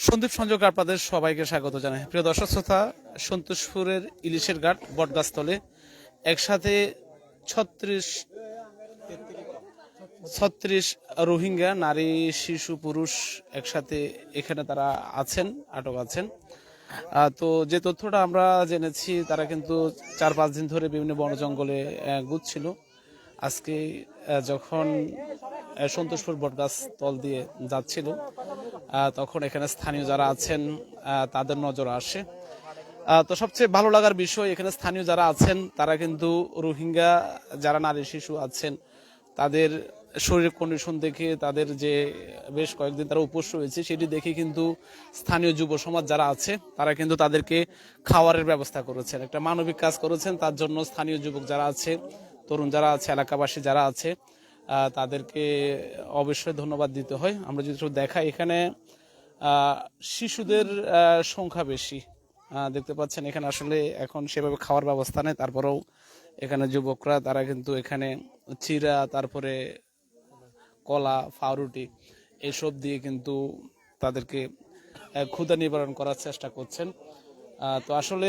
সন্দীপ সংযোগ আপনাদের সবাইকে স্বাগত জানাই। প্রিয় দর্শক শ্রোতা, সন্তোষপুরের ইলিশের ঘাট বটগাছতলে একসাথে 36 রোহিঙ্গা নারী শিশু পুরুষ একসাথে এখানে তারা আছেন, আটক আছেন। তো যে তথ্যটা আমরা জেনেছি, তারা কিন্তু 4-5 দিন ধরে বিভিন্ন বন জঙ্গলে ঘুরছিল। আজকে যখন সন্তোষপুর বটগাছ তল দিয়ে যাচ্ছিল, তখন এখানে স্থানীয় যারা আছেন তাদের নজর আসে। তো সবচেয়ে ভালো লাগার বিষয়, এখানে স্থানীয় যারা আছেন তারা কিন্তু রোহিঙ্গা যারা নারী শিশু আছেন তাদের শরীরের কন্ডিশন দেখে, তাদের যে বেশ কয়েকদিন তারা উপোস রয়েছে সেটি দেখে কিন্তু স্থানীয় যুব সমাজ যারা আছে তারা কিন্তু তাদেরকে খাওয়ারের ব্যবস্থা করেছেন, একটা মানবিক কাজ করেছেন। তার জন্য স্থানীয় যুবক যারা আছে, তরুণ যারা আছে, এলাকাবাসী যারা আছে, তাদেরকে অবশ্যই ধন্যবাদ দিতে হয়। আমরা যদি দেখাই, এখানে শিশুদের সংখ্যা বেশি দেখতে পাচ্ছেন। এখানে আসলে এখন সেভাবে খাওয়ার ব্যবস্থা নেই, তারপরেও এখানে যুবকরা তারা কিন্তু এখানে চিরা, তারপরে কলা, ফাউরুটি এসব দিয়ে কিন্তু তাদেরকে ক্ষুধা নিবারণ করার চেষ্টা করছেন। তো আসলে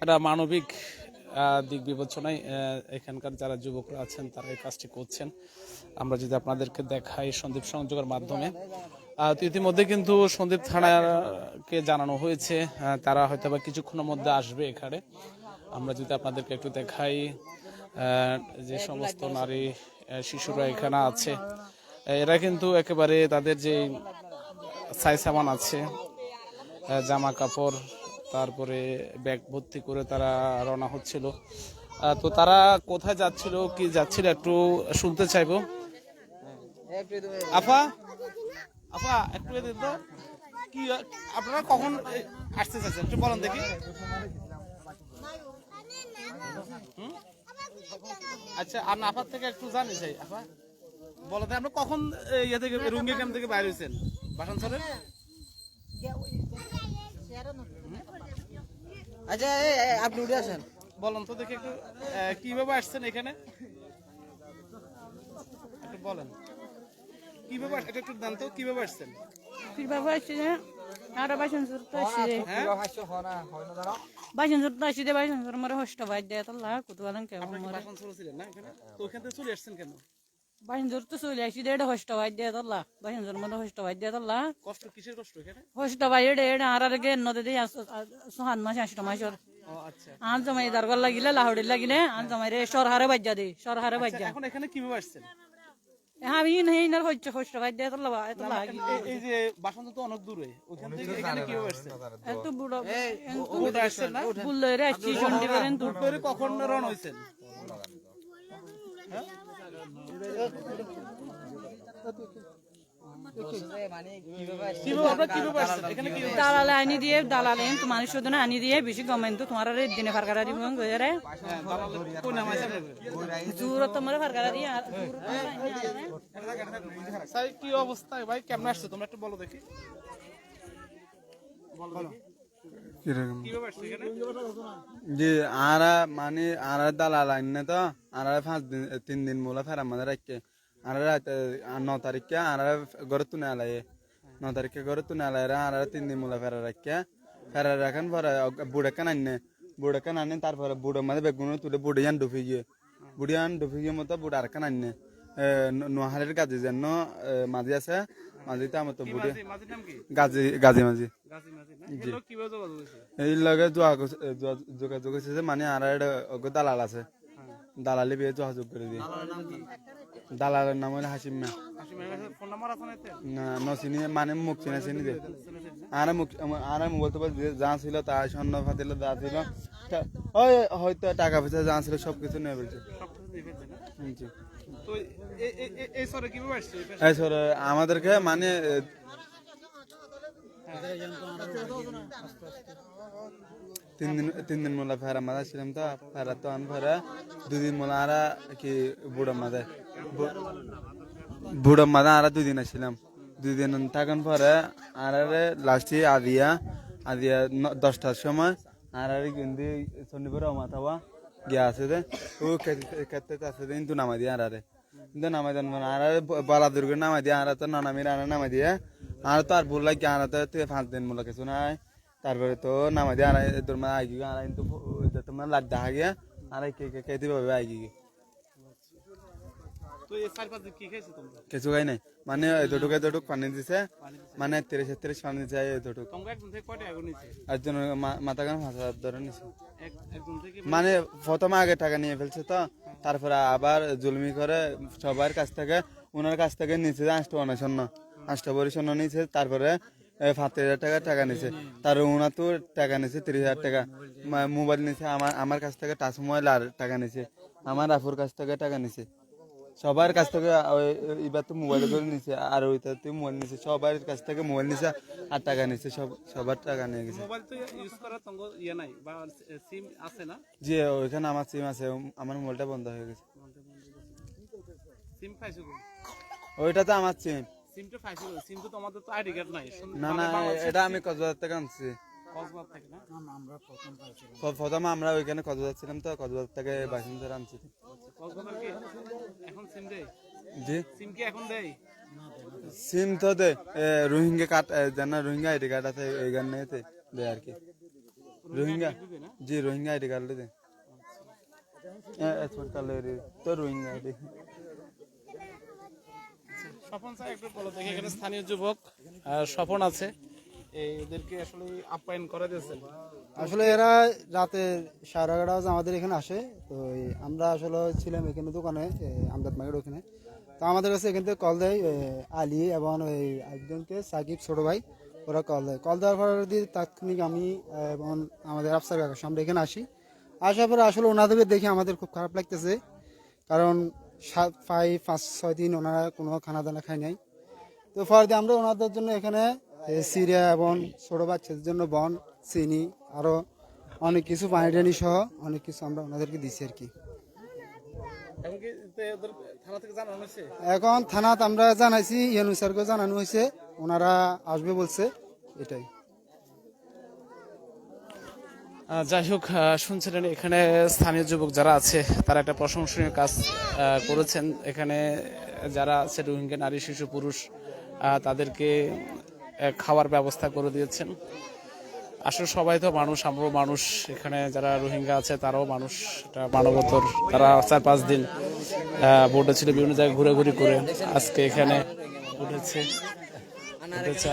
এটা মানবিক দিক বিবেচনায় এখানকার যারা যুবকরা আছেন তারা এই কাজটি করছেন। আমরা যদি আপনাদেরকে দেখাই সন্দীপ সংযোগের মাধ্যমে, তো ইতিমধ্যে কিন্তু সন্দীপ থানাকে জানানো হয়েছে, তারা হয়তো বা কিছুক্ষণের মধ্যে আসবে এখানে। আমরা যদি আপনাদেরকে একটু দেখাই, যে সমস্ত নারী শিশুরা এখানে আছে, এরা কিন্তু একেবারে তাদের যে ছাই সামান আছে, জামা কাপড়, তারপরে ব্যাগ ভর্তি করে তারা রওনা হচ্ছিল। তো তারা কোথায় যাচ্ছিল, কি যাচ্ছিল একটু শুনতে চাইবো। আপা আপা একটু তো কি আপনারা কখন আসতে চাচ্ছেন একটু বলেন দেখি। আচ্ছা, আর আপার থেকে একটু জানি চাই, আপা বলো তো, আপনি কখন ইয়ে থেকে রুঙ্গি ক্যাম্প থেকে বাইরে হয়েছেন বাসানসরে? আচ্ছা, আপনি উঠে আসেন, বলেন তো দেখি একটু কিভাবে আসছেন এখানে, একটু বলেন কিভাবে একটু জান তো কিভাবে আসছেন। কিভাবে আসছে যে আরে বাইশন জুরতে আসছে হ্যাঁ, বাইশন জুরতে আসছে যে বাইশন জুর মরে হষ্ট ভাই দেয় তো লাখ কুতবালান কে আপনি কি মরে বাসানসরে ছিলেন না এখানে? তো ওখান থেকে চলে আসছেন কেন? বাইশন জুরতে চলে আসছে যে এটা হষ্ট ভাই দেয় তো লাখ বাইশন জুর মরে হষ্ট ভাই দেয় তো লাখ কষ্ট কিসের কষ্ট এখানে? হষ্ট ভাই এটা এটা আর আগে নদী দিয়ে সোহান মাস আসতো মাসর ও আচ্ছা, আন জমাই দারগল লাগিলে লাহড়ি লাগিলে আন জমাই রে সরহারে বাজ্যা দে সরহারে বাজ্যা এখন এখানে কিভাবে আসছেন? আমি নেই না হচ্ছে হষ্ট ভাই দেয় তো লাভ এত লাগ এই যে বাসন্ত তো অনেক দূরে, ওখান থেকে এখানে কিভাবে আসছেন? এত বুড়ো বুটে আসছেন না? বুললে রে আসছি সন্ডি করেন তো বুট কখন রওনা হয়েছেন? কিভাবে আপনারা কিভাবে আসছেন এখানে? কিভাবে দালালে আনি দিয়ে দালালে তো মানুষ শুধু না আনি দিয়ে বেশি কমেন তো তোমার দিনে ফারকারা দিব গজরে কোন নাম আছে? জুরত তোমার ফারকারা দিয়ে আর সাই কি অবস্থা ভাই, কেমন আসছে তোমরা একটু বলো দেখি। কিভাবে আসছে এখানে? জি আরা মানে আরা দালাল আইন তো আরা 3 দিন মোলা ফের আমাদের রাখছে। আরা 9 তারিখে আরা ঘরে তুলে আলায়, 9 তারিখে ঘরে তুলে আলায় আরা 3 দিন মোলা ফেরা রাখছে। ফেরা রাখান পরে বুড়াকান আনে তারপরে বুড়োর মাঝে বেগুন তুলে বুড়িয়ান ডুবি গিয়ে মতো বুড়া আর কান আনে নোহালের গাজি যেন মাঝি আছে, মাঝিতে আমার তো বুড়ি মাঝির নাম কি? গাজি মাঝি গাজী মাঝি না? এগুলো কিভাবে যোগাযোগ হয়েছে? এই লগে যোগাযোগ হয়েছে যে মানে আর দালাল আছে, দালালি বিয়ে যোগাযোগ করে দিই। দালালের নাম হলো হাসিম মিয়া। হাসিম ভাইয়ের কাছে ফোন নাম্বার আছে না এতে? না নচিনি মানে মুখ চিনা চিনি দে আর মোবাইল তো যা ছিল তা স্বর্ণ ফাতিল যা ছিল ওই হয়তো টাকা পয়সা যা ছিল সবকিছু নিয়ে ফেলছে। সবকিছু দিয়ে ফেলছে না? জি। তো এই সরে কিভাবে আসছে? এই সর আমাদেরকে মানে তিন দিন মোলা ফেরা মাদা ছিলাম তো ফেরা তো আন ফেরা 2 দিন মোলা আরা কি বুড়ো মাদা আরা 2 দিন আসছিলাম। 2 দিন থাকার পরে আর লাস্টে আদিয়া 10টার সময় আর কিন্তু শনিবার মাথাওয়া গিয়া আছে ও খেতে আছে কিন্তু নামা দিয়ে আর কিন্তু নামাই দেন আর বলা দুর্গ নামাই দিয়ে আর তো নানামির আর নামাই দিয়ে আর তো আর বললাই কি আর তো 5 দিন মূল্য কিছু নাই তারপরে তো নামাই দিয়ে আর তোমার আগে আর কিন্তু তোমার লাগ দেখা গিয়া আর কে দিবে আগে তো এই 4-5 দিন কি খাইছো তোমরা? কিছু খাই নাই মানে এতটুক পানি দিছে মানে 30-33 পানি দিছে এতটুক তোমরা একজন থেকে কয়টা আগুন নিছে? একজন মাথা গান 5,000 ধরে নিছে একজন থেকে মানে প্রথমে আগে টাকা নিয়ে ফেলছে তো তারপরে আবার জুলমি করে সবার কাছ থেকে ওনার কাছ থেকে নিচে 8 পরিচ্ছন্ন নিচে তারপরে 5,000 টাকা নিছে তার ওনার তো টাকা নিছে 30,000 টাকা মোবাইল নিছে আমার কাছ থেকে টাচ মোবাইল আর টাকা নিছে আমার আফুর কাছ থেকে টাকা নিছে সবার কাছ থেকে এবার তো মোবাইল করে নিছে আর ওইটাতে মোবাইল নিছে সবার কাছ থেকে মোবাইল নিছে আর টাকা নিছে সবার টাকা নিয়ে গেছে মোবাইল তো ইউজ করা তোমরা নাই বা সিম আছে না? জি ওইখানে আমার সিম আছে আমার মোবাইলটা বন্ধ হয়ে গেছে সিম পাইছো কই? ওইটা তো আমার সিম সিমটা পাইছো কই? সিম তো তোমাদের তো আইডি কার্ড নাই। না না এটা আমি কক্সবাজার থেকে আনছি কক্সবাজার থেকে না? প্রথমে আমরা ওইখানে কক্সবাজার ছিলাম তো কক্সবাজার থেকে বাসিন্দা আনছি কক্সবাজার কি এখন সিম দেয়? জি সিম কি এখন দেয়? সিম তো দে রোহিঙ্গা কার্ড জানা রোহিঙ্গা আইডি কার্ড আছে ওই গানে দে আর কি রোহিঙ্গা জি রোহিঙ্গা আইডি কার্ড দে এক্সপোর্ট কার্ড তো রোহিঙ্গা আইডি স্বপন স্যার একটু বলো দেখি এখানে স্থানীয় যুবক স্বপন আছে এদেরকে আসলে আপ্যায়ন করে দিয়েছেন। আসলে এরা রাতে 11:30 আমাদের এখানে আসে। তো আমরা আসলে ছিলাম এখানে দোকানে আমদাদ মার্কেট ওখানে। তো আমাদের কাছে এখান থেকে কল দেয় আলী এবং ওই একজনকে সাকিব ছোট ভাই ওরা কল দেওয়ার পর তাৎক্ষণিক আমি এবং আমাদের আফসার কাকা আমরা এখানে আসি। আসার পরে আসলে ওনাদেরকে দেখে আমাদের খুব খারাপ লাগতেছে, কারণ 5-6 দিন ওনারা কোনো খানা দানা খায় নাই। তো পরে আমরা ওনাদের জন্য এখানে সিরিয়া এবং ছোট বাচ্চাদের জন্য বন চিনি আরো অনেক কিছু পানি টানি সহ অনেক কিছু আমরা ওনাদেরকে দিচ্ছি আর কি। এখন থানাত আমরা জানাইছি, ইউনূস স্যারকে জানানো হয়েছে, ওনারা আসবে বলছে, এটাই। যাই হোক, শুনছিলেন এখানে স্থানীয় যুবক যারা আছে তারা একটা প্রশংসনীয় কাজ করেছেন। এখানে যারা আছে রোহিঙ্গা নারী শিশু পুরুষ তাদেরকে খাওয়ার ব্যবস্থা করে দিয়েছেন। আসলে সবাই তো মানুষ, আমরাও মানুষ, এখানে যারা রোহিঙ্গা আছে তারাও মানুষ, এটা মানবতর। তারা 4-5 দিন বোটে ছিল, বিভিন্ন জায়গায় ঘুরে করে আজকে এখানে উঠেছে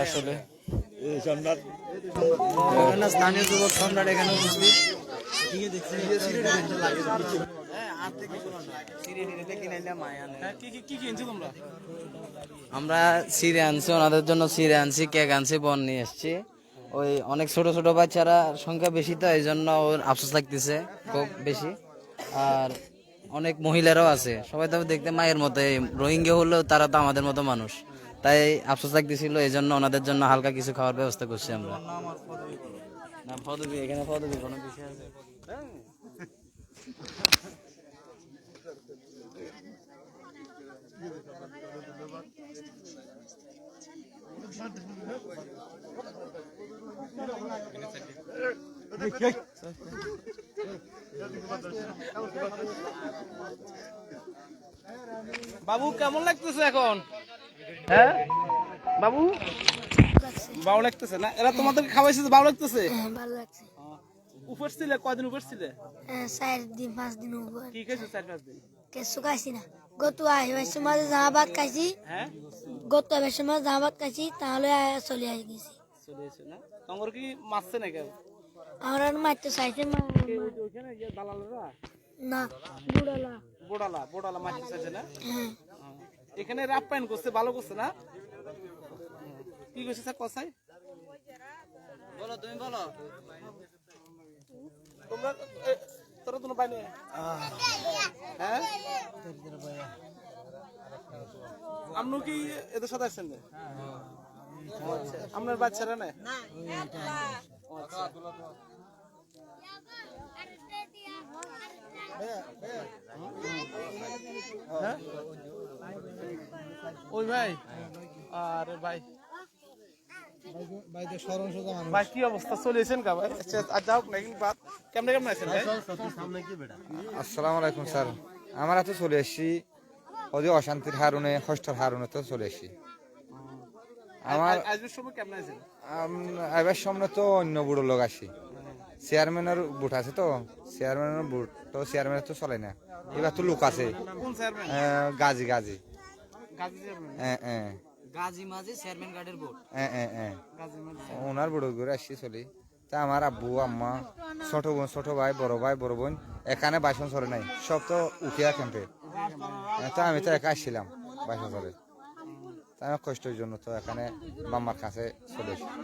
আসলে স্থানীয় যুবক সম্রাট এখানে উপস্থিত। আমরা সিরে আনছি, ওনাদের জন্য সিরে আনছি, কেক আনছি, বন নিয়ে এসছি। ওই অনেক ছোট ছোট বাচ্চারা সংখ্যা বেশি, তো এই জন্য ওর আফসোস লাগতেছে খুব বেশি। আর অনেক মহিলারাও আছে, সবাই তো দেখতে মায়ের মতো, রোহিঙ্গা হলেও তারা তো আমাদের মতো মানুষ, তাই আফসোস লাগতেছিল। এই জন্য ওনাদের জন্য হালকা কিছু খাওয়ার ব্যবস্থা করছি আমরা। না পদবি, এখানে পদবি কোনো বিষয় আছে? বাবু কেমন লাগতেছে এখন? হ্যাঁ বাবু, ভালো লাগতেছে না? এরা তোমাদেরকে খাওয়াইছে, ভালো লাগতেছে? ভালো লাগছে। উপর ছিলে কয়দিন? উপর ছিলে 4-5 দিন উপর। কি খাইছো 4-5 দিন? কিছু খাইছি না। গত আইবার সময় জামাবাদ খাইছি, হ্যাঁ গত আইবার সময় জামাবাদ খাইছি, তাহলে চলে আসি গেছি। চলে এসে না তোমার কি মারছে না কেউ? আমরা মারতে চাইছে ওইখানে দালালরা না, বোড়ালা মারতে চাইছে না? হ্যাঁ। এখানে রাপ্পায়ন করছে, ভালো করছে না? কি করছে স্যার কসাই? বলো, তুমি বলো। তোরা তো বাইনে, হ্যাঁ আপনি কি এদের সাথে আসছেন? আপনার বাচ্চারা না? ওই ভাই, আরে ভাই ভাই কি অবস্থা চলেছেন কা ভাই? আচ্ছা যাও না, কেমন আছেন ভাই? আসসালামু আলাইকুম স্যার, আমরা তো চলে এসেছি ওই যে অশান্তির হারণে কষ্টের হারণে তো চলে আসি আমার আসবার সময় কেমন আছে? এবার সামনে তো অন্য বুড়ো লোক আসি চেয়ারম্যানের বুট আছে তো চেয়ারম্যানের বুট তো চেয়ারম্যানের তো চলে না এবার তো লোক আছে কোন চেয়ারম্যান? গাজী গাজী গাজী চেয়ারম্যান। হ্যাঁ গাজী মাঝি চেয়ারম্যান গার্ডের বোর্ড। হ্যাঁ গাজী মাঝি। ওনার বুড়ো ঘুরে আসছি চলি তা আমার আব্বু আম্মা ছোট বোন ছোট ভাই বড় বোন এখানে বাসন চলে নাই সব তো উঠিয়া ক্যাম্পে তা আমি তো একা আসছিলাম বাসন চলে তা আমার কষ্টের জন্য তো এখানে মাম্মার কাছে চলে এসেছি